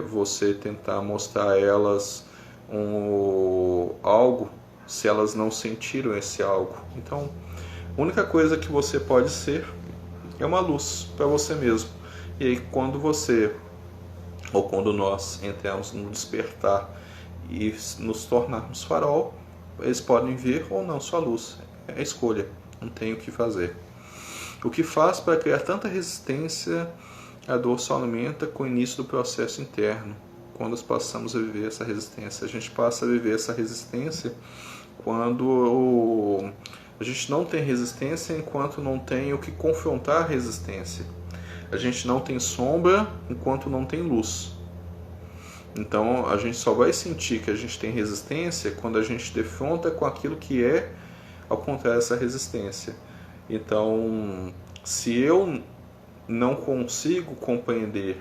você tentar mostrar a elas algo se elas não sentiram esse algo. Então, a única coisa que você pode ser é uma luz para você mesmo. E aí quando você, ou quando nós entramos no despertar e nos tornarmos farol, eles podem ver ou não sua luz. É a escolha, não tem o que fazer. O que faz para criar tanta resistência, a dor só aumenta com o início do processo interno. Quando nós passamos a viver essa resistência, a gente passa a viver essa resistência quando a gente não tem resistência enquanto não tem o que confrontar a resistência. A gente não tem sombra enquanto não tem luz. Então a gente só vai sentir que a gente tem resistência quando a gente defronta com aquilo que é ao contrário dessa resistência. Então, se eu não consigo compreender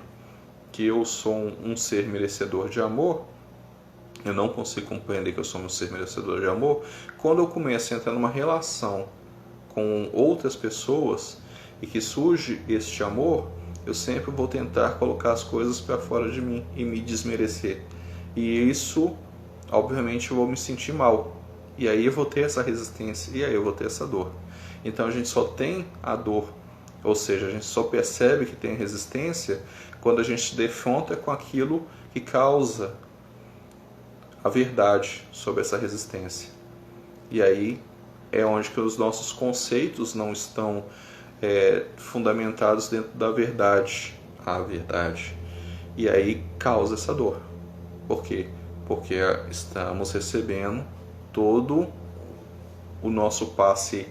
que eu sou um ser merecedor de amor, eu não consigo compreender que eu sou um ser merecedor de amor, quando eu começo a entrar numa relação com outras pessoas e que surge este amor, eu sempre vou tentar colocar as coisas para fora de mim e me desmerecer. E isso, obviamente, eu vou me sentir mal. E aí eu vou ter essa resistência, e aí eu vou ter essa dor. Então a gente só tem a dor, Ou seja, a gente só percebe que tem resistência quando a gente defronta com aquilo que causa a verdade sobre essa resistência. E aí é onde que os nossos conceitos não estão fundamentados dentro da verdade, a verdade. E aí causa essa dor. Por quê? Porque estamos recebendo todo o nosso passe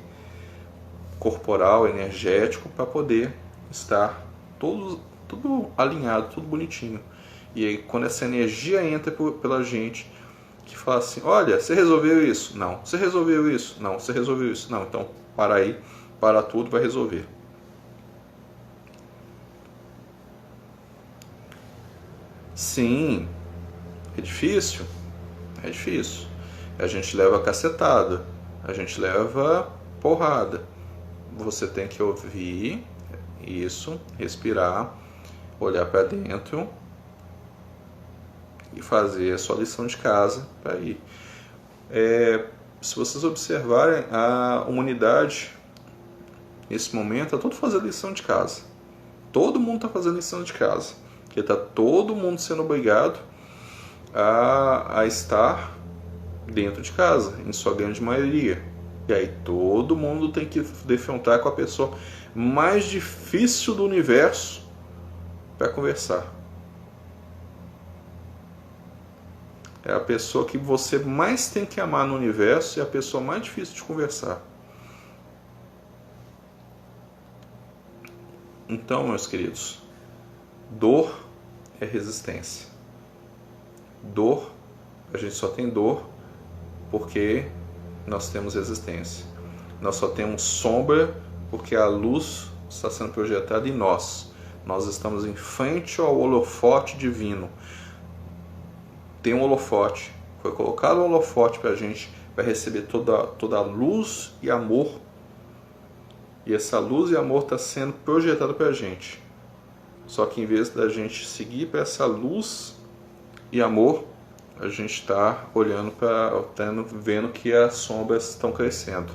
corporal, energético, para poder estar tudo alinhado, tudo bonitinho. E aí quando essa energia entra pela gente, que fala assim, olha, você resolveu isso? Não. Você resolveu isso? Não. Você resolveu isso? Não. Então, para aí, para tudo, vai resolver. Sim, é difícil? É difícil. A gente leva cacetada, a gente leva porrada. Você tem que ouvir isso, respirar, olhar para dentro e fazer a sua lição de casa para ir. Se vocês observarem, a humanidade nesse momento está todo fazendo lição de casa. Todo mundo está fazendo lição de casa. Porque está todo mundo sendo obrigado a estar dentro de casa, em sua grande maioria. E aí todo mundo tem que defrontar com a pessoa mais difícil do universo para conversar. É a pessoa que você mais tem que amar no universo e a pessoa mais difícil de conversar. Então, meus queridos, dor é resistência. Dor, a gente só tem dor porque nós temos resistência. Nós só temos sombra porque a luz está sendo projetada em nós. Nós estamos em frente ao holofote divino. Tem um holofote, foi colocado um holofote para a gente, para receber toda a luz e amor. E essa luz e amor está sendo projetado para a gente. Só que em vez da gente seguir para essa luz e amor, a gente está olhando vendo que as sombras estão crescendo.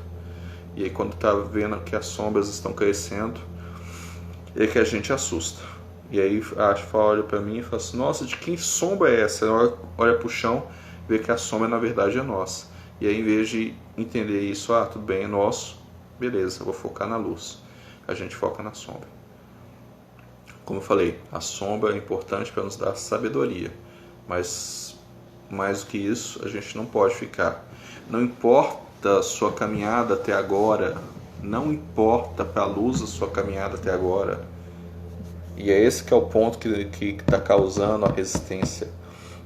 E aí quando está vendo que as sombras estão crescendo, é que a gente assusta. E aí a Ashfa olha para mim e fala assim, nossa, de quem sombra é essa? Olha para o chão, vê que a sombra na verdade é nossa. E aí em vez de entender isso, tudo bem, é nosso, beleza, eu vou focar na luz. A gente foca na sombra. Como eu falei, a sombra é importante para nos dar sabedoria. Mas mais do que isso, a gente não pode ficar. Não importa a sua caminhada até agora, não importa para a luz a sua caminhada até agora. E é esse que é o ponto que está causando a resistência.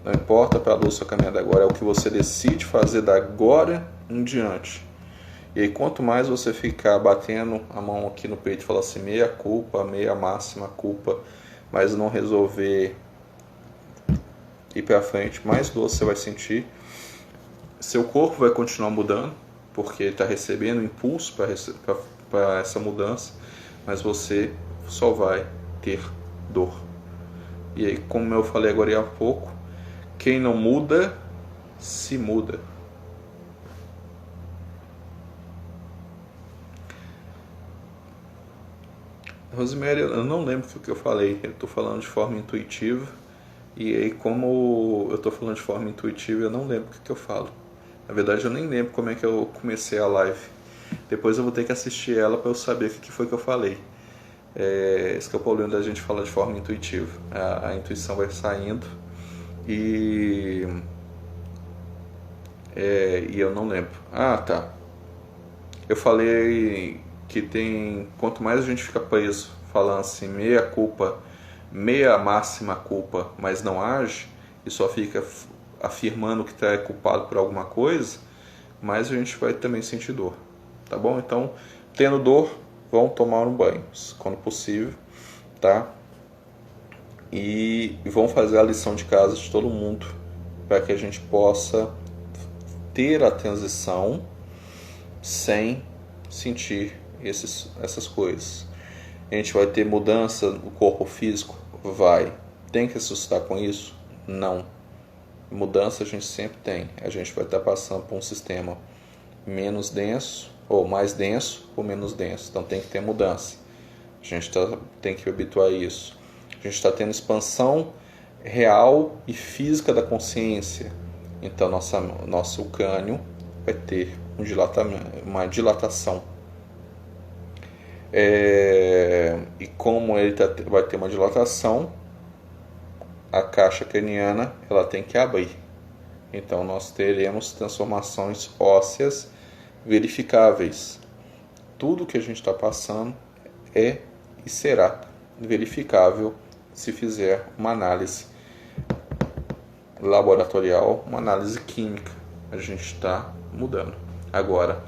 Não importa para a luz a sua caminhada agora, é o que você decide fazer da agora em diante. E aí quanto mais você ficar batendo a mão aqui no peito e falar assim, meia culpa, meia máxima culpa, mas não resolver ir para frente, mais dor você vai sentir. Seu corpo vai continuar mudando, porque ele está recebendo impulso para essa mudança, mas você só vai ter dor. E aí, como eu falei agora há pouco, quem não muda, se muda. Rosemary, eu não lembro o que eu falei, eu estou falando de forma intuitiva, e aí como eu estou falando de forma intuitiva, eu não lembro o que eu falo. Na verdade, eu nem lembro como é que eu comecei a live. Depois eu vou ter que assistir ela para eu saber o que foi que eu falei. Esse que é o problema da gente falar de forma intuitiva. A intuição vai saindo e eu não lembro. Tá. Eu falei que quanto mais a gente fica preso falando assim, meia culpa, meia máxima culpa, mas não age e só fica afirmando que está culpado por alguma coisa, mais a gente vai também sentir dor, tá bom? Então, tendo dor, vão tomar um banho, quando possível, tá? E vão fazer a lição de casa de todo mundo, para que a gente possa ter a transição sem sentir essas coisas. A gente vai ter mudança no corpo físico? Vai. Tem que assustar com isso? Não. Mudança a gente sempre tem. A gente vai estar passando por um sistema menos denso, ou mais denso, ou menos denso. Então tem que ter mudança. A gente tem que habituar a isso. A gente está tendo expansão real e física da consciência. Então nosso crânio vai ter uma dilatação. E como ele vai ter uma dilatação, a caixa craniana ela tem que abrir. Então nós teremos transformações ósseas verificáveis. Tudo que a gente está passando é e será verificável se fizer uma análise laboratorial, uma análise química. A gente está mudando. Agora,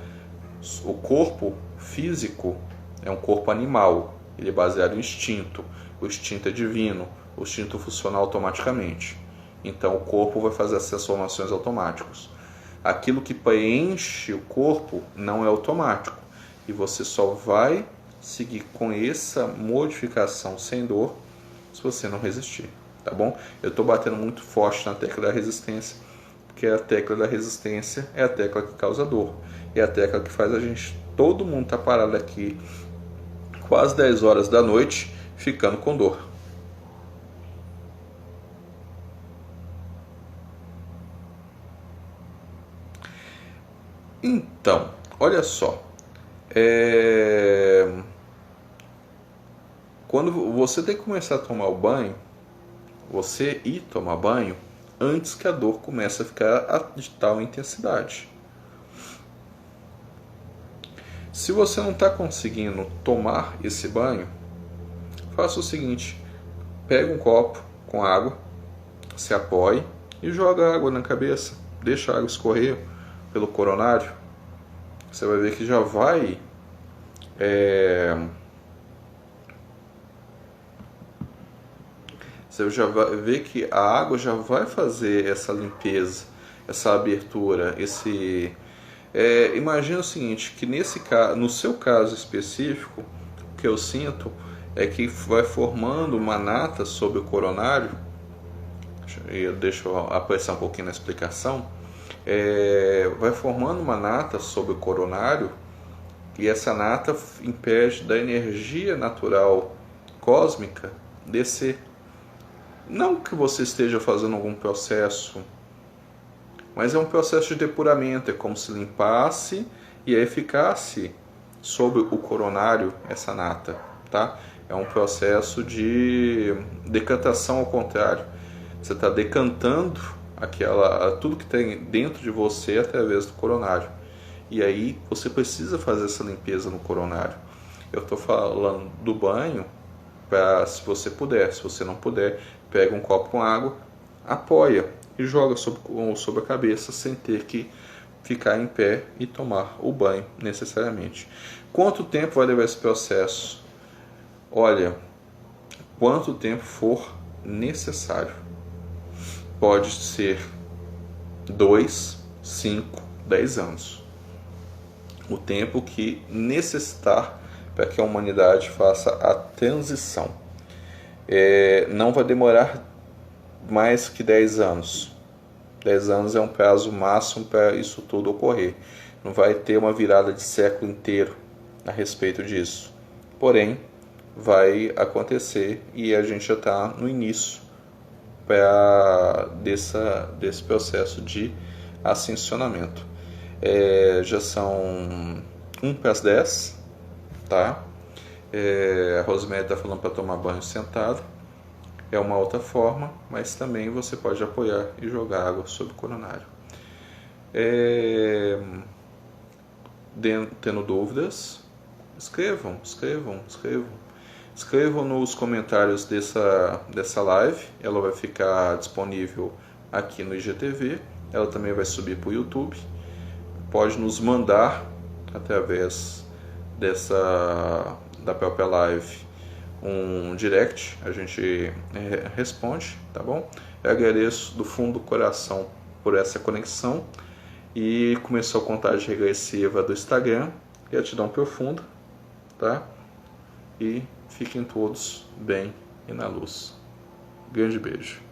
o corpo físico é um corpo animal, ele é baseado em instinto. O instinto é divino, o instinto funciona automaticamente. Então o corpo vai fazer as transformações automáticas. Aquilo que preenche o corpo não é automático. E você só vai seguir com essa modificação sem dor se você não resistir, tá bom? Eu estou batendo muito forte na tecla da resistência, porque a tecla da resistência é a tecla que causa dor. É a tecla que faz todo mundo tá parado aqui quase 10 horas da noite ficando com dor. Então, olha só. Quando você tem que começar a tomar o banho, você ir tomar banho antes que a dor comece a ficar de tal intensidade. Se você não está conseguindo tomar esse banho, faça o seguinte: pega um copo com água, se apoie e joga água na cabeça, deixa a água escorrer pelo coronário. Você vai ver que já vai você já vai ver que a água já vai fazer essa limpeza, essa abertura, imagina o seguinte, que no seu caso específico, o que eu sinto é que vai formando uma nata sobre o coronário. Deixa eu apressar um pouquinho na explicação. Vai formando uma nata sobre o coronário, e essa nata impede da energia natural cósmica descer. Não que você esteja fazendo algum processo, mas é um processo de depuramento, é como se limpasse e aí ficasse sobre o coronário essa nata, tá? É um processo de decantação ao contrário. Você está decantando tudo que tem dentro de você através do coronário. E aí você precisa fazer essa limpeza no coronário. Eu estou falando do banho, se você puder. Se você não puder, pega um copo com água, apoia e joga sobre a cabeça sem ter que ficar em pé e tomar o banho necessariamente. Quanto tempo vai levar esse processo? Olha, quanto tempo for necessário. Pode ser 2, 5, 10 anos. O tempo que necessitar para que a humanidade faça a transição. Não vai demorar mais que 10 anos. 10 anos é um prazo máximo para isso tudo ocorrer. Não vai ter uma virada de século inteiro a respeito disso. Porém, vai acontecer e a gente já está no início desse processo de ascensionamento. Já são 1:10, tá? A Rosemary está falando para tomar banho sentado. É uma outra forma, mas também você pode apoiar e jogar água sobre o coronário. Tendo dúvidas, escrevam nos comentários dessa live. Ela vai ficar disponível aqui no IGTV. Ela também vai subir para o YouTube. Pode nos mandar através da própria live um direct, a gente responde, tá bom? Eu agradeço do fundo do coração por essa conexão e começou a contagem regressiva do Instagram. Gratidão profunda, tá? E fiquem todos bem e na luz. Grande beijo.